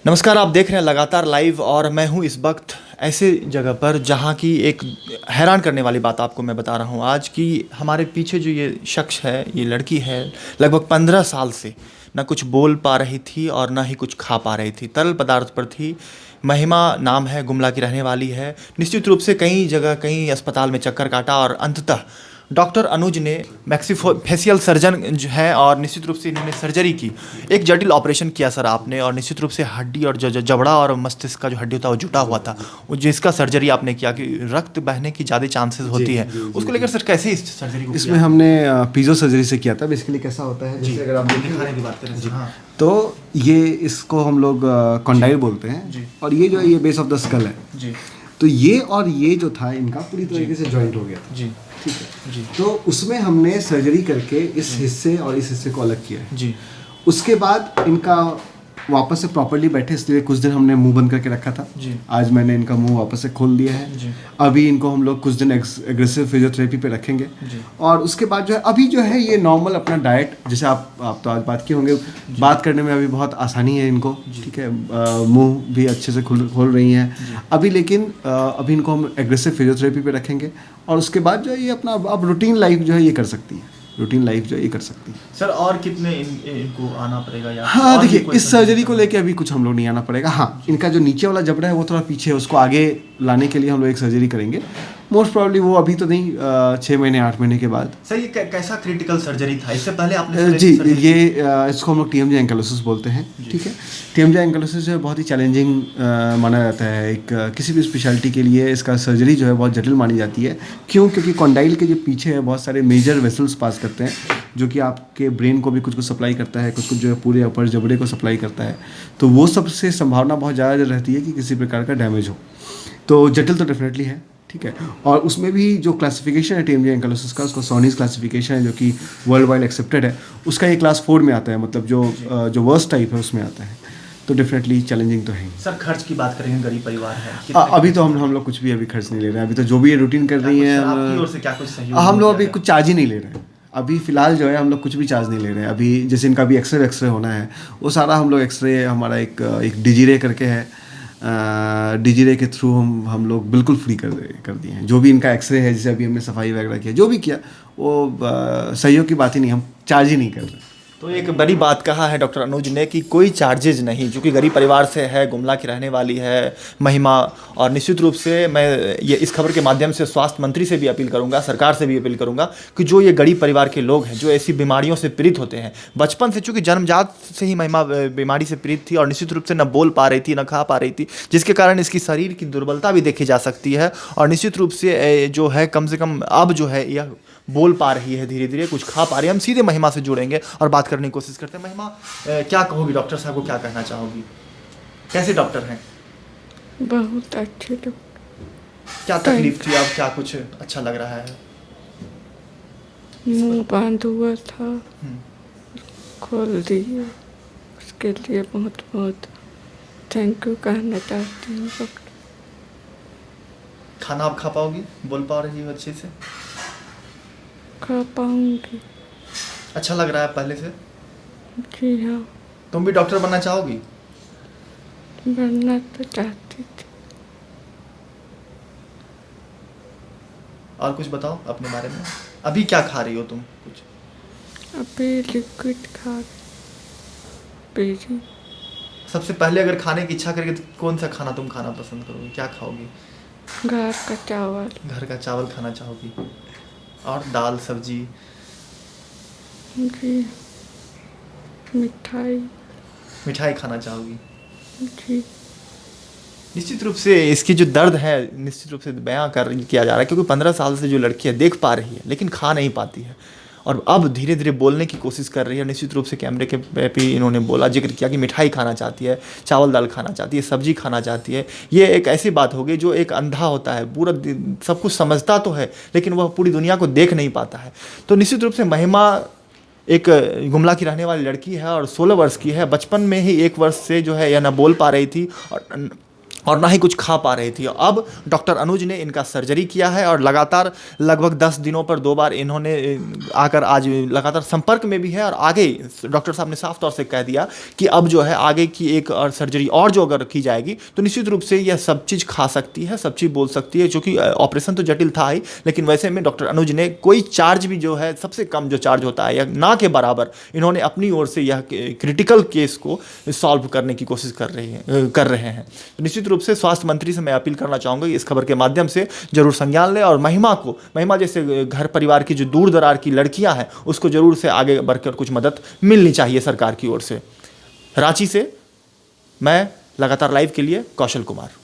नमस्कार, आप देख रहे हैं लगातार लाइव और मैं हूं इस वक्त ऐसे जगह पर जहां की एक हैरान करने वाली बात आपको मैं बता रहा हूं आज कि हमारे पीछे जो ये शख्स है, ये लड़की है, लगभग 15 साल से ना कुछ बोल पा रही थी और ना ही कुछ खा पा रही थी, तरल पदार्थ पर थी। महिमा नाम है, गुमला की रहने वाली है। निश्चित रूप से कई जगह कई अस्पताल में चक्कर काटा और अंततः डॉक्टर अनुज ने फेशियल सर्जन जो है और निश्चित रूप से इन्होंने सर्जरी की। एक जटिल ऑपरेशन किया सर आपने, और निश्चित रूप से हड्डी और जबड़ा और मस्तिष्क का जो हड्डी होता है वो जुटा हुआ था, वो जिसका सर्जरी आपने किया कि रक्त बहने की ज़्यादा चांसेस होती है। उसको लेकर सर कैसे इस सर्जरी को इसमें हमने पीजो सर्जरी से किया था। बेसिकली कैसा होता है, जैसे अगर आप दिखाने की बात करें हाँ। तो ये इसको हम लोग कॉन्डाइल बोलते हैं, और ये जो है ये बेस ऑफ द स्कल है जी। तो ये और ये जो था इनका पूरी तरीके से जॉइंट हो गया था जी। ठीक है जी। तो उसमें हमने सर्जरी करके इस हिस्से और इस हिस्से को अलग किया है जी। उसके बाद इनका वापस से प्रॉपर्ली बैठे, इसलिए कुछ दिन हमने मुंह बंद करके रखा था जी। आज मैंने इनका मुंह वापस से खोल दिया है जी। अभी इनको हम लोग कुछ दिन एग्रेसिव फिजियोथेरेपी पे रखेंगे जी। और उसके बाद जो है अभी जो है ये नॉर्मल अपना डाइट, जैसे आप तो आज बात किए होंगे, बात करने में अभी बहुत आसानी है इनको, ठीक है, मुँह भी अच्छे से खोल रही हैं अभी। लेकिन अभी इनको हम एग्रेसिव फिजियोथेरेपी पे रखेंगे और उसके बाद जो है ये अपना अब रूटीन लाइफ जो है ये कर सकती है, रूटीन लाइफ जो ये कर सकती है। सर और कितने इनको आना पड़ेगा या हाँ देखिए, इस सर्जरी को लेके अभी कुछ हम लोग नहीं आना पड़ेगा। हाँ, इनका जो नीचे वाला जबड़ा है वो थोड़ा पीछे है, उसको आगे लाने के लिए हम लोग एक सर्जरी करेंगे। मोस्ट प्रॉब्ली वो अभी तो नहीं, 6 महीने 8 महीने के बाद। सर ये कैसा क्रिटिकल सर्जरी था, इससे पहले आपने जी ये इसको हम लोग TMJ एंकाइलोसिस बोलते हैं, ठीक है। TMJ एंकाइलोसिस जो है बहुत ही चैलेंजिंग माना जाता है। एक किसी भी स्पेशलिटी के लिए इसका सर्जरी जो है बहुत जटिल मानी जाती है। क्यों? क्योंकि कॉन्डाइल के जो पीछे है बहुत सारे मेजर वेसल्स पास करते हैं, जो कि आपके ब्रेन को भी कुछ कुछ सप्लाई करता है, कुछ कुछ जो है पूरे अपर जबड़े को सप्लाई करता है। तो वो सबसे संभावना बहुत ज़्यादा रहती है कि किसी प्रकार का डैमेज हो। तो जटिल तो डेफिनेटली है, ठीक है। और उसमें भी जो क्लासिफिकेशन है TMJ एंकाइलोसिस का, उसको सोनीज क्लासिफिकेशन है, जो कि वर्ल्ड वाइड एक्सेप्टेड है। उसका ये क्लास 4 में आता है, मतलब जो वर्स्ट टाइप है उसमें आता है। तो डेफिनेटली चैलेंजिंग तो है। सर खर्च की बात करेंगे, गरीब परिवार है, अभी तो हम लोग कुछ भी अभी खर्च नहीं ले रहे हैं। अभी तो जो भी ये रूटीन कर रही है, आपकी ओर से क्या कुछ सहयोग? हम लोग अभी कुछ चार्ज ही नहीं ले रहे हैं। अभी फ़िलहाल जो है हम लोग कुछ भी चार्ज नहीं ले रहे हैं। अभी जैसे इनका भी एक्सरे होना है, वो सारा हम लोग एक्सरे, हमारा एक डिजीरे करके है, डिजीरे के थ्रू हम लोग बिल्कुल फ्री कर दिए हैं। जो भी इनका एक्सरे है, जैसे अभी हमने सफाई वगैरह किया, जो भी किया वो सहयोग की बात ही नहीं, हम चार्ज ही नहीं कर रहे। तो एक बड़ी बात कहा है डॉक्टर अनुज ने कि कोई चार्जेज नहीं, जो कि गरीब परिवार से है, गुमला की रहने वाली है महिमा। और निश्चित रूप से मैं ये इस खबर के माध्यम से स्वास्थ्य मंत्री से भी अपील करूंगा, सरकार से भी अपील करूंगा कि जो ये गरीब परिवार के लोग हैं, जो ऐसी बीमारियों से पीड़ित होते हैं, बचपन से, चूँकि जन्मजात से ही महिमा बीमारी से पीड़ित थी और निश्चित रूप से न बोल पा रही थी, न खा पा रही थी, जिसके कारण इसकी शरीर की दुर्बलता भी देखी जा सकती है। और निश्चित रूप से जो है कम से कम अब जो है यह बोल पा रही है, धीरे धीरे कुछ खा पा रही है। हम सीधे महिमा से जुड़ेंगे और बात करने की कोशिश करते हैं। महिमा, क्या कहोगी, डॉक्टर साहब को क्या कहना चाहोगी, कैसे डॉक्टर हैं? बहुत अच्छे लोग। क्या तकलीफ थी, अब क्या कुछ अच्छा लग रहा है? मुंह बंद हुआ था, खोल दिए, उसके लिए बहुत बहुत थैंक यू कहना चाहती हूँ डॉक्टर। खाना आप खा पाओगी, बोल पा रही हो अच्छे से? खा पाऊंगी। अच्छा लग रहा है पहले से? जी हाँ। तुम भी डॉक्टर बनना चाहोगी? बनना तो चाहती थी। और कुछ बताओ अपने बारे में, अभी क्या खा रही हो तुम कुछ? अभी लिक्विड खा रही। सबसे पहले अगर खाने की इच्छा करेगी तो कौन सा खाना तुम खाना पसंद करोगी, क्या खाओगी? घर का चावल। घर का चावल खाना चाहोगी, और दाल सब्जी? जी। मिठाई खाना चाहोगी? जी। निश्चित रूप से इसकी जो दर्द है निश्चित रूप से बयां किया जा रहा है, क्योंकि 15 साल से जो लड़की है देख पा रही है लेकिन खा नहीं पाती है, और अब धीरे धीरे बोलने की कोशिश कर रही है। निश्चित रूप से कैमरे के पे इन्होंने बोला, जिक्र किया कि मिठाई खाना चाहती है, चावल दाल खाना चाहती है, सब्जी खाना चाहती है। ये एक ऐसी बात हो गई जो एक अंधा होता है, पूरा सब कुछ समझता तो है लेकिन वह पूरी दुनिया को देख नहीं पाता है। तो निश्चित रूप से महिमा एक गुमला की रहने वाली लड़की है और 16 वर्ष की है। बचपन में ही 1 वर्ष से जो है यह न बोल पा रही थी और ना ही कुछ खा पा रही थी। अब डॉक्टर अनुज ने इनका सर्जरी किया है और लगातार लगभग 10 दिनों पर 2 बार इन्होंने आकर आज लगातार संपर्क में भी है। और आगे डॉक्टर साहब ने साफ तौर से कह दिया कि अब जो है आगे की एक और सर्जरी और जो अगर की जाएगी तो निश्चित रूप से यह सब चीज़ खा सकती है, सब चीज़ बोल सकती है, क्योंकि ऑपरेशन तो जटिल था ही, लेकिन वैसे में डॉक्टर अनुज ने कोई चार्ज भी जो है सबसे कम जो चार्ज होता है या ना के बराबर इन्होंने अपनी ओर से यह क्रिटिकल केस को सॉल्व करने की कोशिश कर रहे हैं। तो निश्चित रूप से स्वास्थ्य मंत्री से मैं अपील करना चाहूँगा इस खबर के माध्यम से जरूर संज्ञान लें और महिमा जैसे घर परिवार की जो दूर दरार की लड़कियां हैं उसको जरूर से आगे बढ़कर कुछ मदद मिलनी चाहिए सरकार की ओर से। रांची से मैं लगातार लाइव के लिए कौशल कुमार।